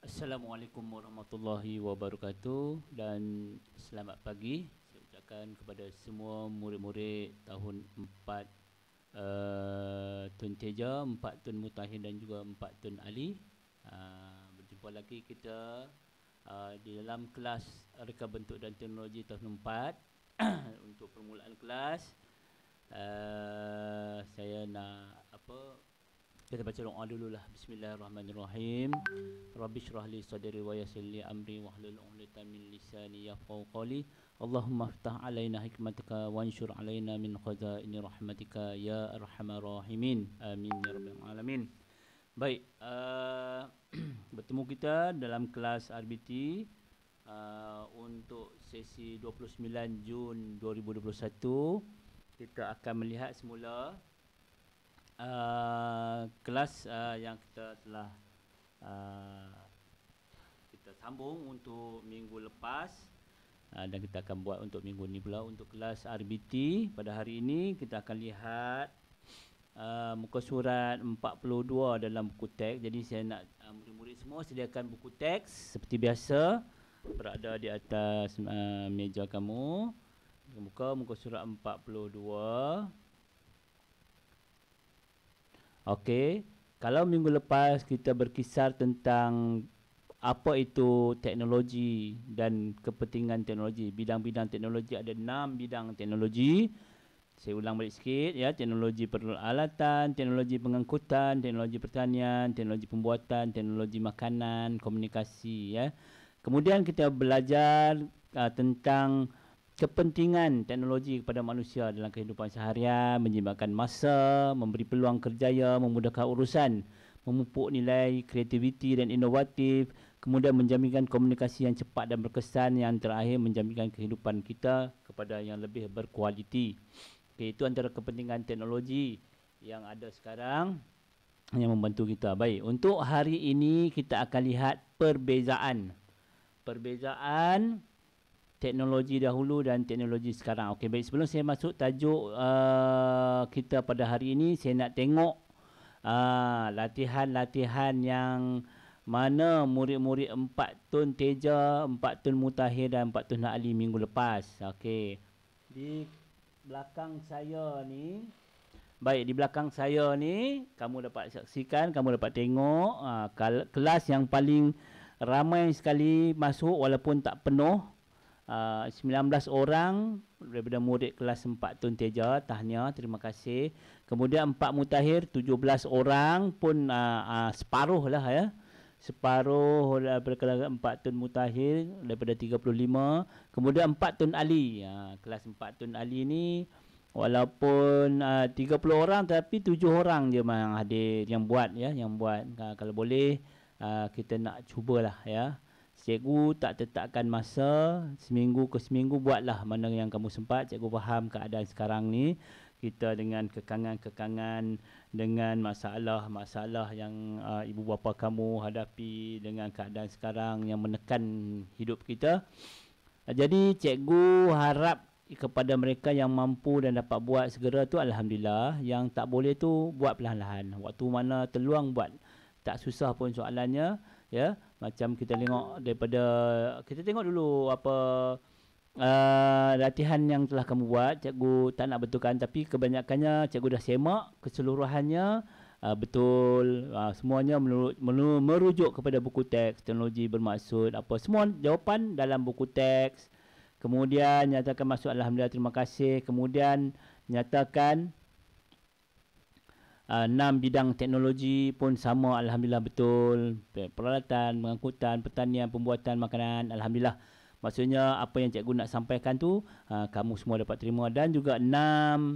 Assalamualaikum warahmatullahi wabarakatuh dan selamat pagi. Saya ucapkan kepada semua murid-murid tahun 4 Tun Teja, 4 Tun Mutahir dan juga 4 Tun Ali. Berjumpa lagi kita di dalam kelas Reka Bentuk dan Teknologi tahun 4. Untuk permulaan kelas, saya nak kita baca doa dululah. Bismillahirrahmanirrahim. Rabbi shrah li sadri wa yassir li amri wahlul 'uqdatam min lisani yafqahu qawli. Allahumma iftah 'alaina hikmataka wanshur 'alaina min khazaini rahmatika ya arhamar rahimin. Amin ya rabbal alamin. Baik, bertemu kita dalam kelas RBT untuk sesi 29 Jun 2021. Kita akan melihat semula kelas yang kita telah kita sambung untuk minggu lepas, dan kita akan buat untuk minggu ni pula. Untuk kelas RBT pada hari ini kita akan lihat muka surat 42 dalam buku teks. Jadi saya nak murid-murid semua sediakan buku teks seperti biasa, berada di atas meja kamu. Buka muka surat 42. Okey, kalau minggu lepas kita berkisar tentang apa itu teknologi dan kepentingan teknologi. Bidang-bidang teknologi ada 6 bidang teknologi. Saya ulang balik sikit ya. Teknologi peralatan, teknologi pengangkutan, teknologi pertanian, teknologi pembuatan, teknologi makanan, komunikasi ya. Kemudian kita belajar tentang kepentingan teknologi kepada manusia dalam kehidupan seharian, menjimatkan masa, memberi peluang kerjaya, memudahkan urusan, memupuk nilai kreativiti dan inovatif, kemudian menjaminkan komunikasi yang cepat dan berkesan, yang terakhir menjaminkan kehidupan kita kepada yang lebih berkualiti. Okay, itu antara kepentingan teknologi yang ada sekarang yang membantu kita. Baik, untuk hari ini kita akan lihat perbezaan teknologi dahulu dan teknologi sekarang. Okey, baik, sebelum saya masuk tajuk kita pada hari ini, saya nak tengok latihan-latihan yang mana murid-murid 4 Tun Teja, 4 Tun Mutahir dan 4 Tun Ali minggu lepas. Okey. Di belakang saya ni, baik, di belakang saya ni kamu dapat saksikan, kamu dapat tengok kelas yang paling ramai sekali masuk walaupun tak penuh. 19 orang daripada murid kelas 4 Tun Teja, tahniah, terima kasih. Kemudian 4 Mutahir 17 orang pun separuh lah ya. Separuh daripada kelas 4 Tun Mutahir daripada 35. Kemudian 4 Tun Ali. Kelas 4 Tun Ali ni walaupun 30 orang tapi 7 orang je yang hadir, yang buat ya, yang buat. Kalau boleh kita nak cubalah ya. Cikgu tak tetapkan masa, seminggu ke seminggu buatlah mana yang kamu sempat. Cikgu faham keadaan sekarang ni, kita dengan kekangan-kekangan, dengan masalah-masalah yang ibu bapa kamu hadapi, dengan keadaan sekarang yang menekan hidup kita. Jadi cikgu harap kepada mereka yang mampu dan dapat buat segera tu, alhamdulillah. Yang tak boleh tu buat perlahan-lahan. Waktu mana terluang buat. Tak susah pun soalannya ya. Macam kita tengok daripada, kita tengok dulu apa latihan yang telah kamu buat. Cikgu tak nak betulkan, tapi kebanyakannya cikgu dah semak keseluruhannya betul. Semuanya merujuk kepada buku teks. Teknologi bermaksud apa, semua jawapan dalam buku teks. Kemudian nyatakan masuk, alhamdulillah, terima kasih. Kemudian nyatakan 6 bidang teknologi pun sama, alhamdulillah, betul. Peralatan, pengangkutan, pertanian, pembuatan makanan, alhamdulillah. Maksudnya apa yang cikgu nak sampaikan tu kamu semua dapat terima. Dan juga 6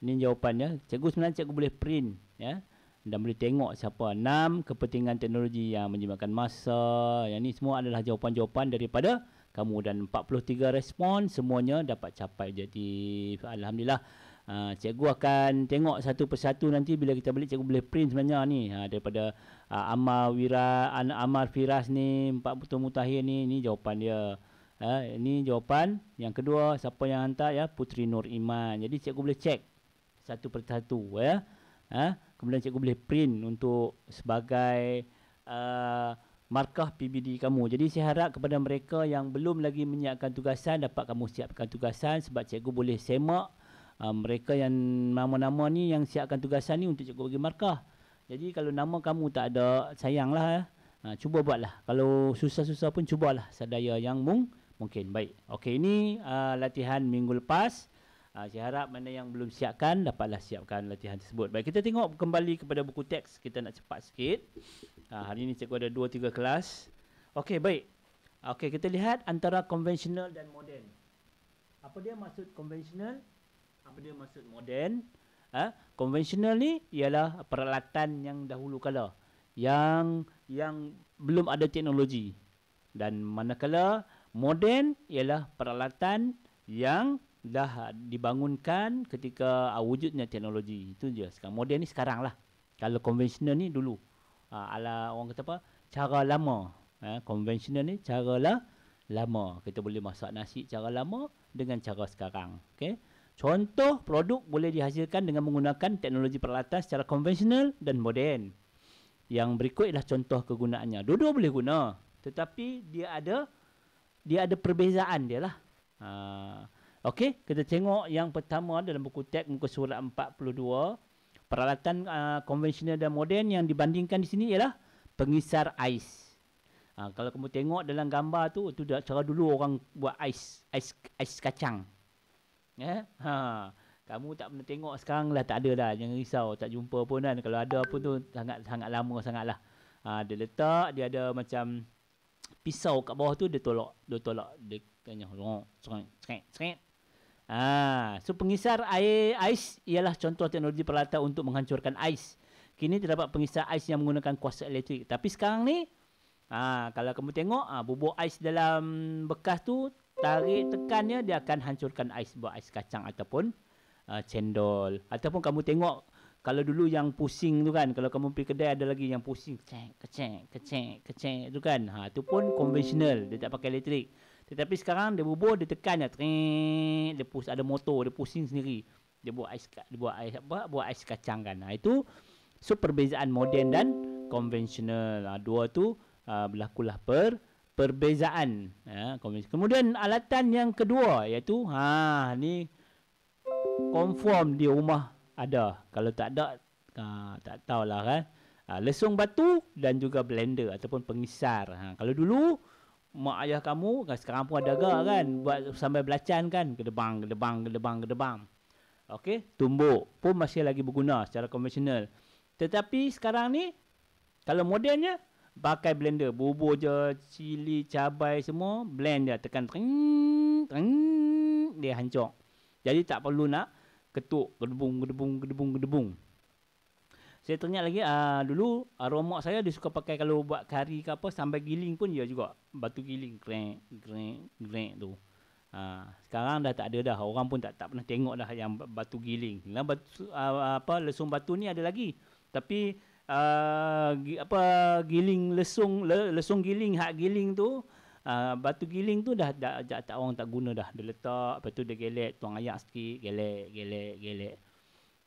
ini jawapannya. Cikgu sebenarnya cikgu boleh print ya, dan boleh tengok siapa. 6 kepentingan teknologi yang menjimatkan masa. Yang ni semua adalah jawapan-jawapan daripada kamu, dan 43 respon semuanya dapat capai. Jadi alhamdulillah. Cikgu akan tengok satu persatu nanti bila kita balik. Cikgu boleh print sebenarnya ni daripada Amar Firas ni, 4 Tun Mutahir ni jawapan dia. Ini jawapan. Yang kedua, siapa yang hantar ya, Putri Nur Iman. Jadi cikgu boleh cek satu persatu ya. Kemudian cikgu boleh print untuk sebagai markah PBD kamu. Jadi saya harap kepada mereka yang belum lagi menyiapkan tugasan, dapat kamu siapkan tugasan sebab cikgu boleh semak mereka yang nama-nama ni yang siapkan tugasan ni untuk cikgu bagi markah. Jadi kalau nama kamu tak ada, sayanglah. Cuba buatlah. Kalau susah-susah pun cubalah sedaya yang mungkin. Baik. Okey, ini latihan minggu lepas. Saya harap mana yang belum siapkan dapatlah siapkan latihan tersebut. Baik, kita tengok kembali kepada buku teks. Kita nak cepat sikit. Hari ini cikgu ada 2-3 kelas. Okey, baik. Okey, kita lihat antara konvensional dan moden. Apa dia maksud konvensional? Apa dia maksud moden? Konvensional ni ialah peralatan yang dahulu kala. Yang belum ada teknologi. Dan manakala moden ialah peralatan yang dah dibangunkan ketika wujudnya teknologi. Itu je. Sekarang moden ni sekarang lah. Kalau konvensional ni dulu. Ala orang kata apa? Cara lama. Konvensional ni cara lama. Kita boleh masak nasi cara lama dengan cara sekarang. Okay? Contoh produk boleh dihasilkan dengan menggunakan teknologi peralatan secara konvensional dan moden. Yang berikut ialah contoh kegunaannya. Dua-dua boleh guna. Tetapi dia ada perbezaan dia lah. Okey, kita tengok yang pertama dalam buku teks muka surat 42. Peralatan konvensional dan moden yang dibandingkan di sini ialah pengisar ais. Kalau kamu tengok dalam gambar tu, itu cara dulu orang buat ais kacang. Kamu tak pernah tengok sekarang lah, tak ada dah. Jangan risau, tak jumpa pun kan. Kalau ada pun tu sangat lama sangatlah. Dia letak, dia ada macam pisau kat bawah tu, dia tolak. Dia tanya, cek. So pengisar ais ialah contoh teknologi peralatan untuk menghancurkan ais. Kini terdapat pengisar ais yang menggunakan kuasa elektrik. Tapi sekarang ni, kalau kamu tengok, bubuk ais dalam bekas tu, tarik tekannya, dia akan hancurkan ais, buat ais kacang ataupun cendol. Ataupun kamu tengok, kalau dulu yang pusing tu kan, kalau kamu pergi kedai ada lagi yang pusing, kecek tu kan. Itu pun konvensional, dia tak pakai elektrik. Tetapi sekarang dia bubur, dia tekan dia ada motor, dia pusing sendiri. Dia buat ais kacang kan. Itu perbezaan moden dan konvensional. Dua tu berlakulah perbezaan. Kemudian alatan yang kedua iaitu ni konform di rumah ada. Kalau tak ada, tak tahulah kan. Lesung batu dan juga blender ataupun pengisar. Kalau dulu mak ayah kamu, sekarang pun ada agak kan, buat sambil belacan kan, gedebang. Okey, tumbuk pun masih lagi berguna secara konvensional. Tetapi sekarang ni, kalau modennya, pakai blender, bubur je, cili, cabai semua, blend dia, tekan, dia hancur. Jadi tak perlu nak ketuk, gedebung. Saya teringat lagi, dulu arwah mak saya dia suka pakai kalau buat kari ke apa, sampai giling pun dia juga. Batu giling, greng tu. Sekarang dah tak ada dah. Orang pun tak pernah tengok dah yang batu giling. Lesung batu ni ada lagi. Tapi giling lesung giling, hak giling tu, batu giling tu dah orang tak guna dah. Dia letak, lepas tu dia gelek, tuang ayak sikit, gelek.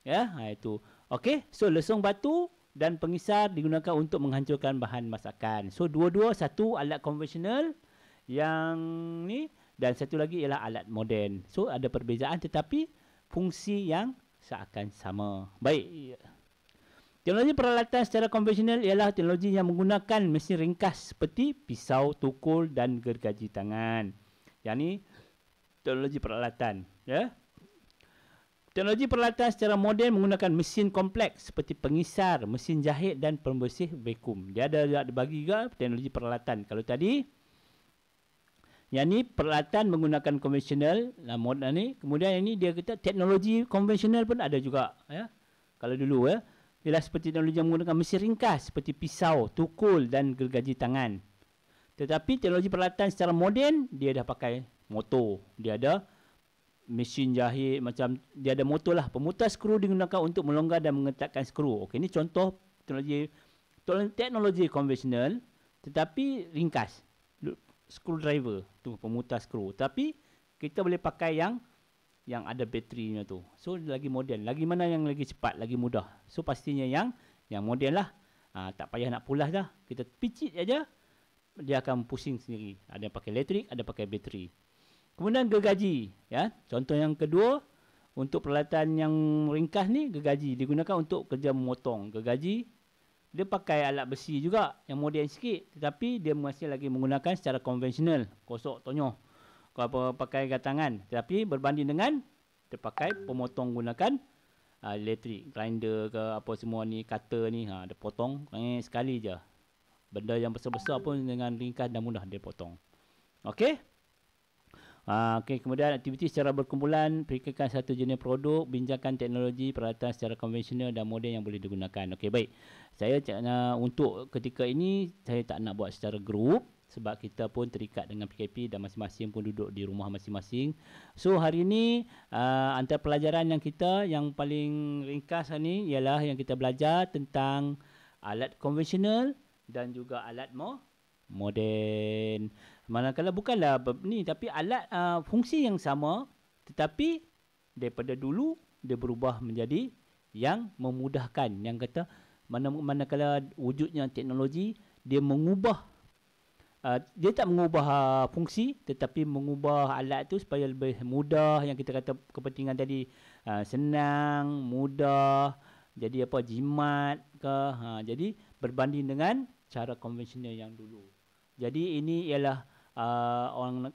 Ya, itu. Okey, so lesung batu dan pengisar digunakan untuk menghancurkan bahan masakan. So dua-dua, satu alat konvensional yang ni dan satu lagi ialah alat moden. So ada perbezaan tetapi fungsi yang seakan sama. Baik. Teknologi peralatan secara konvensional ialah teknologi yang menggunakan mesin ringkas seperti pisau, tukul dan gergaji tangan. Yang ni teknologi peralatan, ya. Teknologi peralatan secara moden menggunakan mesin kompleks seperti pengisar, mesin jahit dan pembersih vakum. Dia ada bagi juga teknologi peralatan. Kalau tadi, yang ni peralatan menggunakan konvensional, moden ni. Kemudian yang ni dia kata teknologi konvensional pun ada juga. Ya. Kalau dulu, ialah seperti teknologi yang menggunakan mesin ringkas seperti pisau, tukul dan gergaji tangan. Tetapi teknologi peralatan secara moden, dia dah pakai motor. Dia ada mesin jahit, macam dia ada motor lah. Pemutar skru digunakan untuk melonggar dan mengetatkan skru. Okey, ini contoh teknologi konvensional tetapi ringkas. Screwdriver tu pemutar skru. Tapi kita boleh pakai yang yang ada baterinya tu. So lagi moden. Lagi mana yang lagi cepat, lagi mudah. So pastinya yang moden lah. Tak payah nak pulas dah. Kita picit aja, dia akan pusing sendiri. Ada yang pakai elektrik, ada pakai bateri. Kemudian gergaji, ya. Contoh yang kedua, untuk peralatan yang ringkas ni, gergaji digunakan untuk kerja memotong. Gergaji dia pakai alat besi juga yang moden sikit, tetapi dia masih lagi menggunakan secara konvensional, kosok tonyoh. Kalau pakai gatangan, tetapi berbanding dengan dia pakai pemotong gunakan elektrik, grinder ke apa semua ni, cutter ni, dia potong sekali je. Benda yang besar-besar pun dengan ringkas dan mudah dia potong. Okey. Okay, kemudian aktiviti secara berkumpulan, fikirkan satu jenis produk, bincangkan teknologi peralatan secara konvensional dan moden yang boleh digunakan. Okey, baik. Saya untuk ketika ini saya tak nak buat secara grup sebab kita pun terikat dengan PKP dan masing-masing pun duduk di rumah masing-masing. So hari ini antara pelajaran yang kita yang paling ringkas ni ialah yang kita belajar tentang alat konvensional dan juga alat moden. Manakala bukanlah ni, tapi alat fungsi yang sama, tetapi daripada dulu dia berubah menjadi yang memudahkan. Yang kata manakala wujudnya teknologi, dia mengubah, dia tak mengubah fungsi, tetapi mengubah alat tu supaya lebih mudah. Yang kita kata kepentingan tadi, senang, mudah, jadi apa, jimat ke. Jadi berbanding dengan cara konvensional yang dulu. Jadi ini ialah orang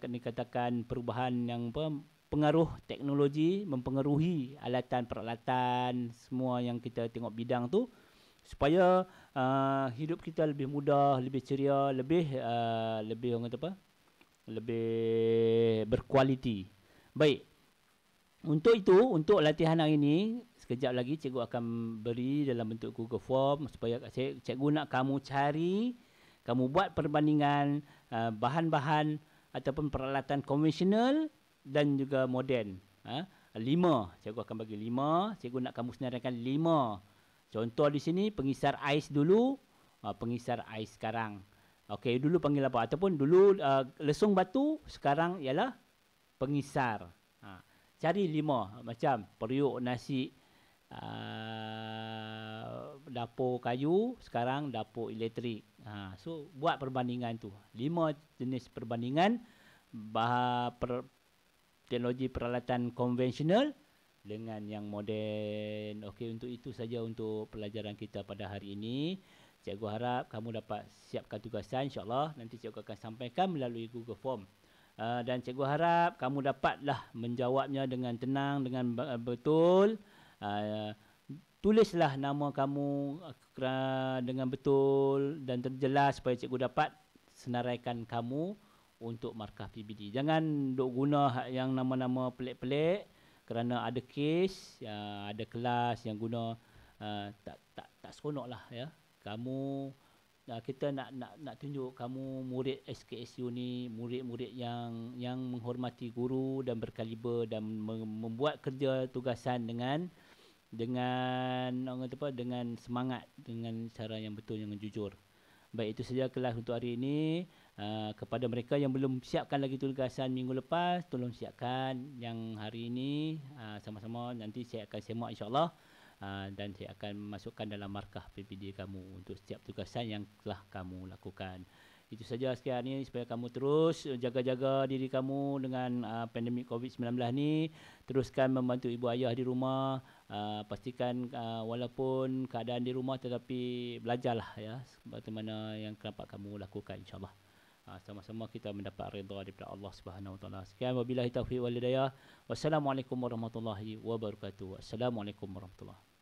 dikatakan perubahan yang pengaruh teknologi mempengaruhi alatan peralatan semua yang kita tengok bidang tu, supaya hidup kita lebih mudah, lebih ceria, lebih orang kata apa, lebih berkualiti. Baik. Untuk itu, untuk latihan hari ini, sekejap lagi cikgu akan beri dalam bentuk Google Form supaya cikgu nak kamu cari, kamu buat perbandingan bahan-bahan ataupun peralatan konvensional dan juga moden. 5. Cikgu akan bagi 5. Cikgu nak kamu senaraikan 5. Contoh di sini, pengisar ais dulu. Pengisar ais sekarang. Okey, dulu panggil apa? Ataupun dulu lesung batu, sekarang ialah pengisar. Cari 5. Macam periuk nasi, dapur kayu, sekarang dapur elektrik. So buat perbandingan tu. 5 jenis perbandingan teknologi peralatan konvensional dengan yang moden. Okey, untuk itu saja untuk pelajaran kita pada hari ini. Cikgu harap kamu dapat siapkan tugasan, insya-Allah nanti cikgu akan sampaikan melalui Google Form. Dan cikgu harap kamu dapatlah menjawabnya dengan tenang, dengan betul. Tulislah nama kamu dengan betul dan terjelas supaya cikgu dapat senaraikan kamu untuk markah PBD. Jangan duk guna yang nama-nama pelik-pelik kerana ada kes, ada kelas yang guna tak seronoklah ya. Kamu kita nak tunjuk kamu murid SKSU ni murid-murid yang menghormati guru dan berkaliber dan membuat kerja tugasan dengan dengan semangat, dengan cara yang betul, yang jujur. Baik, itu saja kelas untuk hari ini. Kepada mereka yang belum siapkan lagi tugasan minggu lepas, tolong siapkan yang hari ini. Sama-sama nanti saya akan semak insya-Allah. Dan saya akan masukkan dalam markah PPD kamu untuk setiap tugasan yang telah kamu lakukan. Itu saja sekian ni, supaya kamu terus jaga-jaga diri kamu dengan pandemik COVID-19 ni. Teruskan membantu ibu ayah di rumah. Pastikan walaupun keadaan di rumah, tetapi belajarlah ya bagaimana yang dapat kamu lakukan, insya-Allah. Sama-sama kita mendapat redha daripada Allah Subhanahu Wa Taala. Sekian, wabillahi taufiq wal hidayah. Wassalamualaikum warahmatullahi wabarakatuh. Assalamualaikum warahmatullahi.